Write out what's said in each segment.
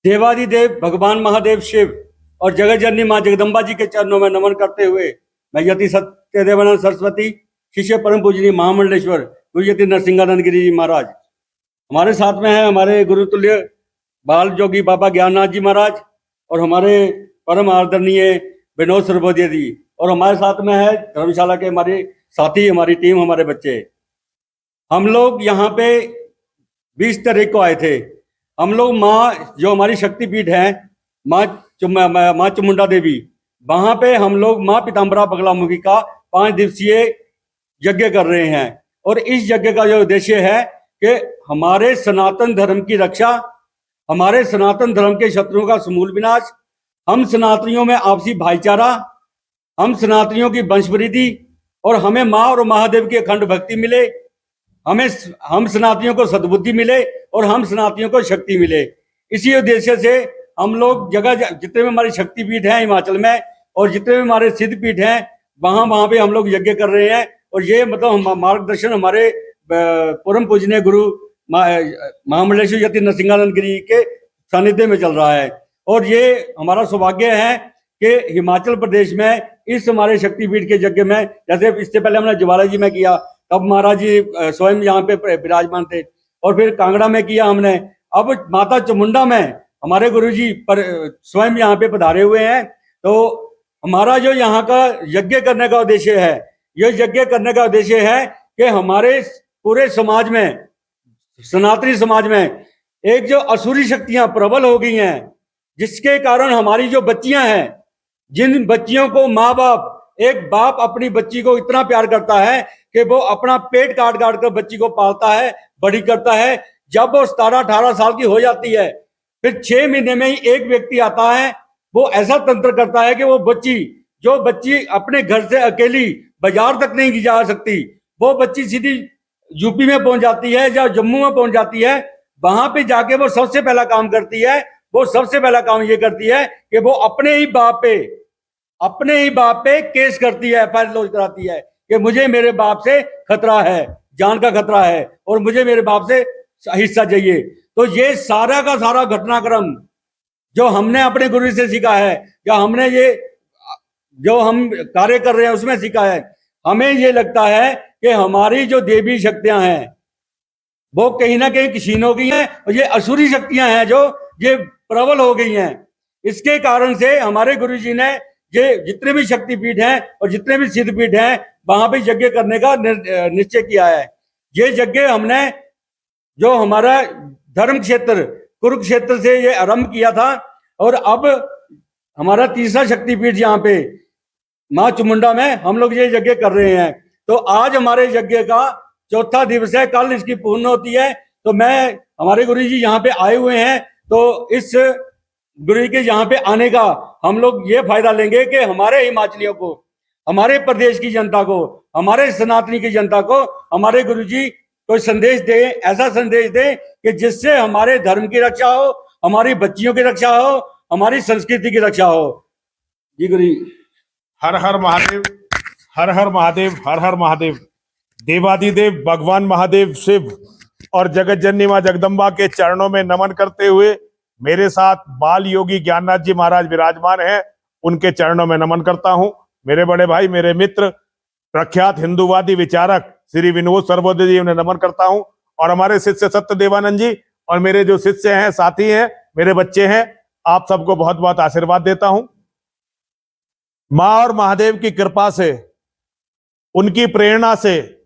देवादिदेव भगवान महादेव शिव और जगत जननी मां जगदम्बा जी के चरणों में नमन करते हुए मैं यति सत्यदेवानंद सरस्वती शिष्य परम पूजनीय महामंडलेश्वर गुरु यति नरसिंहानंद गिरी जी महाराज, हमारे साथ में है हमारे गुरुतुल्य बाल जोगी बाबा ज्ञाननाथ जी महाराज और हमारे परम आदरणीय विनोद सर्वोदय जी, और हमारे साथ में है धर्मशाला के हमारे साथी, हमारी टीम, हमारे बच्चे। हम लोग यहाँ पे 20 तारीख को आए थे। हम लोग माँ जो हमारी शक्तिपीठ है माँ चामुंडा देवी, वहां पे हम लोग माँ पीताम्बरा बगलामुखी का 5 दिवसीय यज्ञ कर रहे हैं। और इस यज्ञ का जो उद्देश्य है कि हमारे सनातन धर्म की रक्षा, हमारे सनातन धर्म के शत्रुओं का समूल विनाश, हम सनातनियों में आपसी भाईचारा, हम सनातनियों की वंशवृद्धि और हमें माँ और महादेव की अखंड भक्ति मिले, हम सनातनियों को सद्बुद्धि मिले और हम सनातनियों को शक्ति मिले। इसी उद्देश्य से हम लोग जगह जितने भी हमारी शक्तिपीठ हैं हिमाचल में और जितने भी हमारे सिद्धपीठ हैं वहां पे हम लोग यज्ञ कर रहे हैं। और ये मतलब मार्गदर्शन हमारे परम पूजनीय गुरु महामंडलेश्वर यति नरसिंहानंद गिरी के सानिध्य में चल रहा है। और ये हमारा सौभाग्य है कि हिमाचल प्रदेश में इस हमारे शक्तिपीठ के यज्ञ में, जैसे इससे पहले हमने ज्वाला जी में किया, तब महाराज जी स्वयं यहाँ पे विराजमान थे, और फिर कांगड़ा में किया हमने। अब माता चामुंडा में हमारे गुरुजी पर स्वयं यहाँ पे पधारे हुए हैं। तो हमारा जो यहाँ का यज्ञ करने का उद्देश्य है, ये यज्ञ करने का उद्देश्य है कि हमारे पूरे समाज में, सनातनी समाज में एक जो असुरी शक्तियां प्रबल हो गई हैं, जिसके कारण हमारी जो बच्चियां हैं, जिन बच्चियों को माँ बाप, एक बाप अपनी बच्ची को इतना प्यार करता है कि वो अपना पेट काट काट कर बच्ची को पालता है, बड़ी करता है। जब वो 17-18 साल की हो जाती है, फिर 6 महीने में ही एक व्यक्ति आता है, वो ऐसा तंत्र करता है कि वो बच्ची अपने घर से अकेली बाजार तक नहीं जा सकती, वो बच्ची सीधी यूपी में पहुंच जाती है या जम्मू में पहुंच जाती है। वहां पे जाके वो सबसे पहला काम करती है, वो सबसे पहला काम ये करती है कि वो अपने ही बाप पे केस करती है, एफआईआर लॉन्च कराती है कि मुझे मेरे बाप से खतरा है, जान का खतरा है और मुझे मेरे बाप से हिस्सा चाहिए। तो ये सारा का सारा घटनाक्रम जो हमने अपने गुरु से सीखा है, या हमने ये जो हम कार्य कर रहे हैं उसमें सीखा है, हमें ये लगता है कि हमारी जो देवी शक्तियां हैं वो कहीं ना कहीं क्षीण हो गई हैं और ये असुरी शक्तियां हैं जो ये प्रबल हो गई हैं। इसके कारण से हमारे गुरु जी ने ये जितने भी शक्तिपीठ हैं और जितने भी सिद्धपीठ हैं वहां पे यज्ञ करने का निश्चय किया है। ये यज्ञ हमने जो हमारा धर्म क्षेत्र कुरुक्षेत्र से ये आरंभ किया था, और अब हमारा तीसरा शक्तिपीठ यहाँ पे माँ चामुंडा में हम लोग ये यज्ञ कर रहे हैं। तो आज हमारे यज्ञ का 4था दिवस है, कल इसकी पूर्ण होती है। तो हमारे गुरु जी यहाँ पे आए हुए हैं, तो इस गुरु के यहाँ पे आने का हम लोग ये फायदा लेंगे कि हमारे हिमाचलियों को, हमारे प्रदेश की जनता को, हमारे सनातनी की जनता को हमारे गुरु जी कोई संदेश दे, ऐसा संदेश दे कि जिससे हमारे धर्म की रक्षा हो, हमारी बच्चियों की रक्षा हो, हमारी संस्कृति की रक्षा हो। जी गुरु। हर हर महादेव, हर हर महादेव, हर हर महादेव। देवादिदेव भगवान महादेव शिव और जगत जननी मां जगदम्बा के चरणों में नमन करते हुए मेरे साथ बाल योगी ज्ञाननाथ जी महाराज विराजमान हैं, उनके चरणों में नमन करता हूं। मेरे बड़े भाई, मेरे मित्र, प्रख्यात हिंदूवादी विचारक श्री विनोद सर्वोदय जी, उन्हें नमन करता हूं। और हमारे शिष्य सत्यदेवानंद जी और मेरे जो शिष्य हैं, साथी हैं, मेरे बच्चे हैं, आप सबको बहुत बहुत आशीर्वाद देता हूं। मां और महादेव की कृपा से, उनकी प्रेरणा से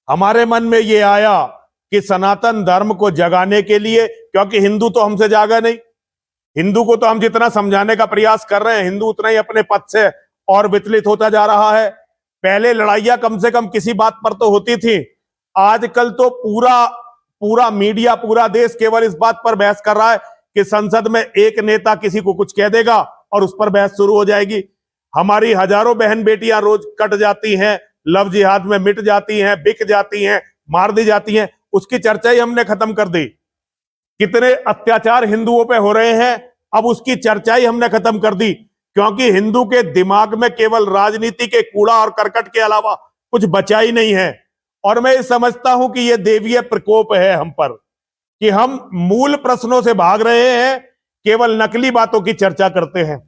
हमारे मन में ये आया कि सनातन धर्म को जगाने के लिए, क्योंकि हिंदू तो हमसे जागा नहीं, हिंदू को तो हम जितना समझाने का प्रयास कर रहे हैं, हिंदू उतना ही अपने पथ से और विचलित होता जा रहा है। पहले लड़ाइयां कम से कम किसी बात पर तो होती थी, आजकल तो पूरा मीडिया, पूरा देश केवल इस बात पर बहस कर रहा है कि संसद में एक नेता किसी को कुछ कह देगा और उस पर बहस शुरू हो जाएगी। हमारी हजारों बहन बेटियां रोज कट जाती हैं, लव जिहाद में मिट जाती हैं, बिक जाती हैं, मार दी जाती हैं, उसकी चर्चा ही हमने खत्म कर दी। कितने अत्याचार हिंदुओं पे हो रहे हैं, अब उसकी चर्चा ही हमने खत्म कर दी, क्योंकि हिंदू के दिमाग में केवल राजनीति के कूड़ा और करकट के अलावा कुछ बचा ही नहीं है। और मैं समझता हूं कि यह देवीय प्रकोप है हम पर, कि हम मूल प्रश्नों से भाग रहे हैं केवल नकली बातों की चर्चा करते हैं।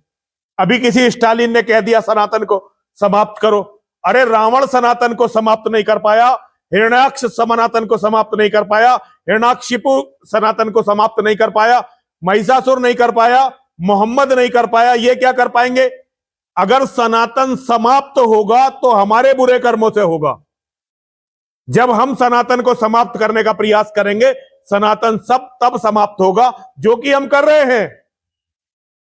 अभी किसी स्टालिन ने कह दिया सनातन को समाप्त करो। अरे रावण सनातन को समाप्त नहीं कर पाया, हिरण्याक्ष सनातन को समाप्त नहीं कर पाया, हिरण्याक्षिपु सनातन को समाप्त नहीं कर पाया, महिषासुर नहीं कर पाया, मोहम्मद नहीं कर पाया, ये क्या कर पाएंगे? अगर सनातन समाप्त होगा तो हमारे बुरे कर्मों से होगा। जब हम सनातन को समाप्त करने का प्रयास करेंगे, सनातन सब तब समाप्त होगा, जो कि हम कर रहे हैं।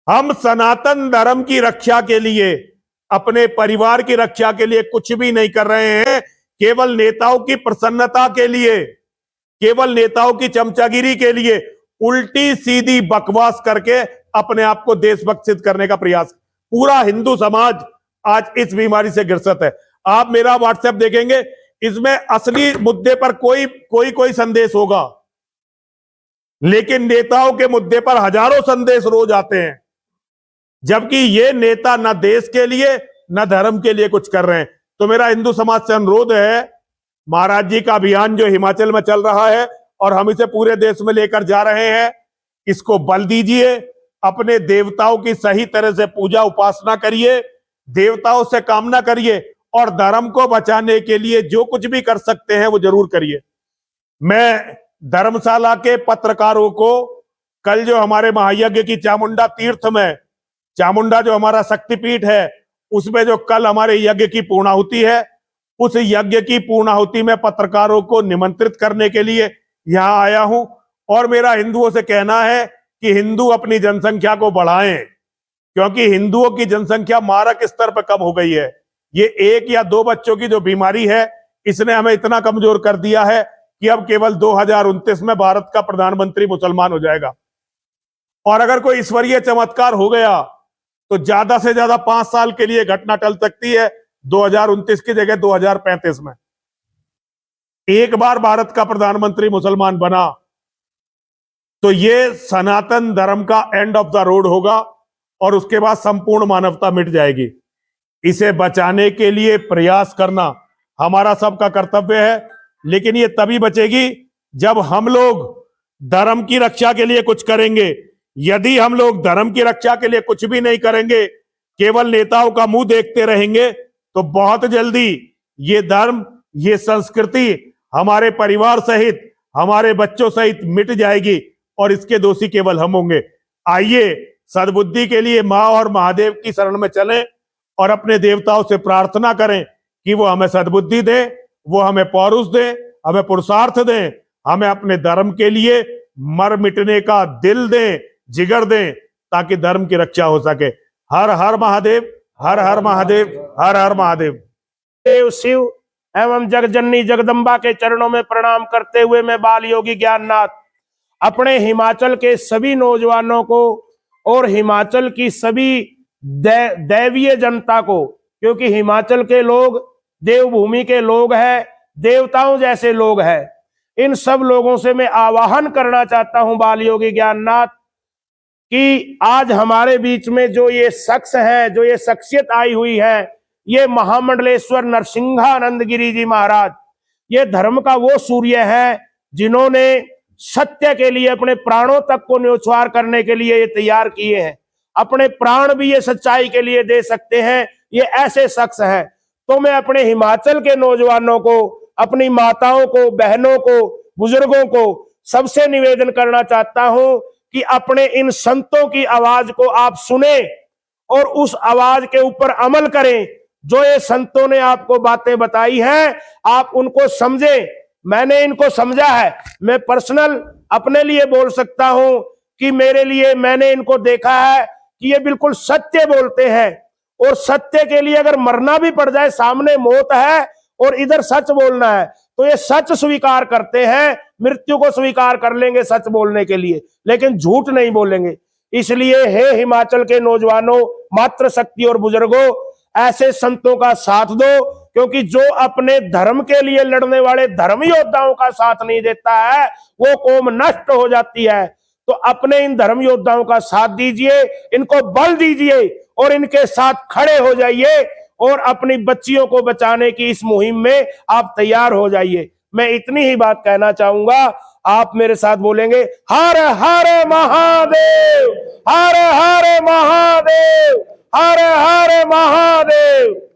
हम सनातन धर्म की रक्षा के लिए, अपने परिवार की रक्षा के लिए कुछ भी नहीं कर रहे हैं। केवल नेताओं की प्रसन्नता के लिए, केवल नेताओं की चमचागिरी के लिए उल्टी सीधी बकवास करके अपने आप को देशभक्त सिद्ध करने का प्रयास। पूरा हिंदू समाज आज इस बीमारी से ग्रसित है। आप मेरा व्हाट्सएप देखेंगे, इसमें असली मुद्दे पर कोई संदेश होगा, लेकिन नेताओं के मुद्दे पर हजारों संदेश रोज आते हैं, जबकि ये नेता न देश के लिए न धर्म के लिए कुछ कर रहे हैं। तो मेरा हिंदू समाज से अनुरोध है, महाराज जी का अभियान जो हिमाचल में चल रहा है और हम इसे पूरे देश में लेकर जा रहे हैं, इसको बल दीजिए, अपने देवताओं की सही तरह से पूजा उपासना करिए, देवताओं से कामना करिए और धर्म को बचाने के लिए जो कुछ भी कर सकते हैं वो जरूर करिए। मैं धर्मशाला के पत्रकारों को कल जो हमारे महायज्ञ की चामुंडा तीर्थ में, चामुंडा जो हमारा शक्तिपीठ है, उसमें जो कल हमारे यज्ञ की पूर्णाहुति है, उस यज्ञ की पूर्णाहुति में पत्रकारों को निमंत्रित करने के लिए यहां आया हूं। और मेरा हिंदुओं से कहना है कि हिंदू अपनी जनसंख्या को बढ़ाएं, क्योंकि हिंदुओं की जनसंख्या मारक स्तर पर कम हो गई है। ये 1 या 2 बच्चों की जो बीमारी है, इसने हमें इतना कमजोर कर दिया है कि अब केवल 2029 में भारत का प्रधानमंत्री मुसलमान हो जाएगा। और अगर कोई ईश्वरीय चमत्कार हो गया तो ज्यादा से ज्यादा 5 साल के लिए घटना टल सकती है, 2029 की जगह 2035 में। एक बार भारत का प्रधानमंत्री मुसलमान बना तो ये सनातन धर्म का एंड ऑफ द रोड होगा और उसके बाद संपूर्ण मानवता मिट जाएगी। इसे बचाने के लिए प्रयास करना हमारा सबका कर्तव्य है, लेकिन ये तभी बचेगी जब हम लोग धर्म की रक्षा के लिए कुछ करेंगे। यदि हम लोग धर्म की रक्षा के लिए कुछ भी नहीं करेंगे, केवल नेताओं का मुंह देखते रहेंगे, तो बहुत जल्दी ये धर्म, ये संस्कृति हमारे परिवार सहित, हमारे बच्चों सहित मिट जाएगी और इसके दोषी केवल हम होंगे। आइए सद्बुद्धि के लिए मां और महादेव की शरण में चलें और अपने देवताओं से प्रार्थना करें कि वो हमें सद्बुद्धि दे, वो हमें पौरुष दे, हमें पुरुषार्थ दे, हमें अपने धर्म के लिए मर मिटने का दिल दे, जिगर दे, ताकि धर्म की रक्षा हो सके। हर हर महादेव, हर हर महादेव, हर हर महादेव। देव शिव एवं जगजननी जगदम्बा के चरणों में प्रणाम करते हुए मैं बाल योगी ज्ञाननाथ अपने हिमाचल के सभी नौजवानों को और हिमाचल की सभी दैवीय जनता को, क्योंकि हिमाचल के लोग देवभूमि के लोग हैं, देवताओं जैसे लोग हैं, इन सब लोगों से मैं आवाहन करना चाहता हूं बाल योगी ज्ञाननाथ कि आज हमारे बीच में जो ये शख्स है, जो ये शख्सियत आई हुई है, ये महामंडलेश्वर नरसिंहानंद गिरी जी महाराज, ये धर्म का वो सूर्य है जिन्होंने सत्य के लिए अपने प्राणों तक को न्योछावर करने के लिए ये तैयार किए हैं। अपने प्राण भी ये सच्चाई के लिए दे सकते हैं, ये ऐसे शख्स हैं। तो मैं अपने हिमाचल के नौजवानों को, अपनी माताओं को, बहनों को, बुजुर्गों को सबसे निवेदन करना चाहता हूं कि अपने इन संतों की आवाज को आप सुने और उस आवाज के ऊपर अमल करें। जो ये संतों ने आपको बातें बताई हैं, आप उनको समझें। मैंने इनको समझा है, मैं पर्सनल अपने लिए बोल सकता हूं कि मेरे लिए, मैंने इनको देखा है कि ये बिल्कुल सत्य बोलते हैं और सत्य के लिए अगर मरना भी पड़ जाए, सामने मौत है और इधर सच बोलना है, तो ये सच स्वीकार करते हैं, मृत्यु को स्वीकार कर लेंगे सच बोलने के लिए, लेकिन झूठ नहीं बोलेंगे। इसलिए हे हिमाचल के नौजवानों, मातृशक्ति और बुजुर्गों, ऐसे संतों का साथ दो, क्योंकि जो अपने धर्म के लिए लड़ने वाले धर्म योद्धाओं का साथ नहीं देता है, वो कौम नष्ट हो जाती है। तो अपने इन धर्म योद्धाओं का साथ दीजिए, इनको बल दीजिए और इनके साथ खड़े हो जाइए और अपनी बच्चियों को बचाने की इस मुहिम में आप तैयार हो जाइए। मैं इतनी ही बात कहना चाहूंगा। आप मेरे साथ बोलेंगे, हर हर महादेव, हर हर महादेव, हर हर महादेव।